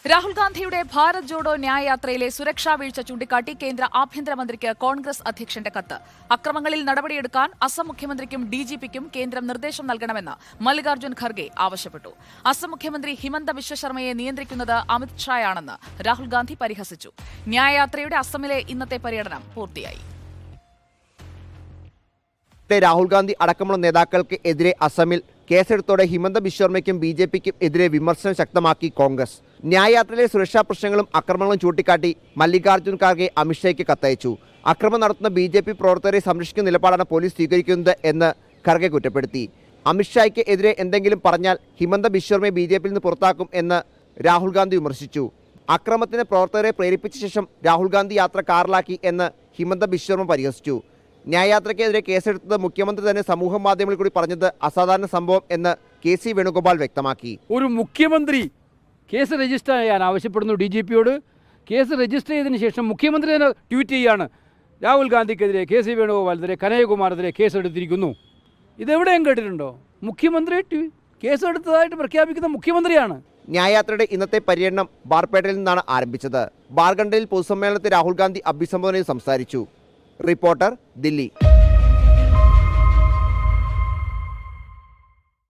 രാഹുൽ ഗാന്ധിയുടെ ഭാരത് ജോഡോ ന്യായയാത്രയിലെ സുരക്ഷാ വീഴ്ച ചൂണ്ടിക്കാട്ടി കേന്ദ്ര ആഭ്യന്തരമന്ത്രിക്ക് കോൺഗ്രസ് അധ്യക്ഷന്റെ കത്ത്. അക്രമങ്ങളിൽ നടപടിയെടുക്കാൻ അസം മുഖ്യമന്ത്രിക്കും ഡിജിപിക്കും കേന്ദ്രം നിർദ്ദേശം നൽകണമെന്ന് മല്ലികാർജ്ജുൻ ഖർഗെ ആവശ്യപ്പെട്ടു. അസം മുഖ്യമന്ത്രി ഹിമന്ത ബിശ്വ ശർമ്മയെ നിയന്ത്രിക്കുന്നത് അമിത് ഷായാണെന്ന് രാഹുൽ ഗാന്ധി പരിഹസിച്ചു. ന്യായയാത്രയുടെ അസമിലെ ഇന്നത്തെ പര്യടനം പൂർത്തിയായി. രാഹുൽ ഗാന്ധി അടക്കമുള്ള നേതാക്കൾക്ക് എതിരെ അസമിൽ കേസെടുത്തോടെ ഹിമന്ത ബിശ്വർമയ്ക്കും ബിജെപിക്കും എതിരെ വിമർശനം ശക്തമാക്കി കോൺഗ്രസ്. ന്യായയാത്രയിലെ സുരക്ഷാ പ്രശ്നങ്ങളും അക്രമങ്ങളും ചൂണ്ടിക്കാട്ടി മല്ലികാർജ്ജുൻ ഖാർഗെ അമിത്ഷായ്ക്ക് കത്തയച്ചു. അക്രമം നടത്തുന്ന ബിജെപി പ്രവർത്തകരെ സംരക്ഷിക്കുന്ന നിലപാടാണ് പോലീസ് സ്വീകരിക്കുന്നത് എന്ന് ഖർഗെ കുറ്റപ്പെടുത്തി. അമിത്ഷായ്ക്ക് എതിരെ എന്തെങ്കിലും പറഞ്ഞാൽ ഹിമന്ത ബിശ്വർമയെ ബിജെപിയിൽ നിന്ന് പുറത്താക്കും എന്ന് രാഹുൽ ഗാന്ധി വിമർശിച്ചു. അക്രമത്തിന് പ്രവർത്തകരെ പ്രേരിപ്പിച്ച ശേഷം രാഹുൽ ഗാന്ധി യാത്ര കാറിലാക്കി എന്ന് ഹിമന്ത ബിശ്വർമ പരിഹസിച്ചു. ന്യായയാത്രയ്ക്കെതിരെ കേസെടുത്തത് മുഖ്യമന്ത്രി തന്നെ സമൂഹ മാധ്യമങ്ങളിൽ കൂടി പറഞ്ഞത് അസാധാരണ സംഭവം എന്ന് കെ.സി. വേണുഗോപാൽ വ്യക്തമാക്കി. ഒരു മുഖ്യമന്ത്രി കേസ് രജിസ്റ്റർ ചെയ്യാൻ ആവശ്യപ്പെടുന്നു DGPയോട്. കേസ് രജിസ്റ്റർ ചെയ്തതിനു ശേഷം മുഖ്യമന്ത്രി തന്നെ ട്വീറ്റ് ചെയ്യുകയാണ്, രാഹുൽ ഗാന്ധിക്കെതിരെ, കെ.സി. വേണുഗോപാലിനെതിരെ, കനയ്യകുമാറിനെതിരെ കേസെടുത്തിരിക്കുന്നു. ഇതെവിടെയും കേട്ടിട്ടുണ്ടോ? മുഖ്യമന്ത്രി കേസെടുത്തതായിട്ട് പ്രഖ്യാപിക്കുന്ന മുഖ്യമന്ത്രിയാണ്. ന്യായയാത്രയുടെ ഇന്നത്തെ പര്യടനം ബാർപേട്ടയിൽ നിന്നാണ് ആരംഭിച്ചത്. ബാർഗണ്ടയിൽ പൊതുസമ്മേളനത്തിൽ രാഹുൽ ഗാന്ധി അഭിസംബോധന ചെയ്ത് സംസാരിച്ചു. റിപ്പോർട്ടർ, ദില്ലി.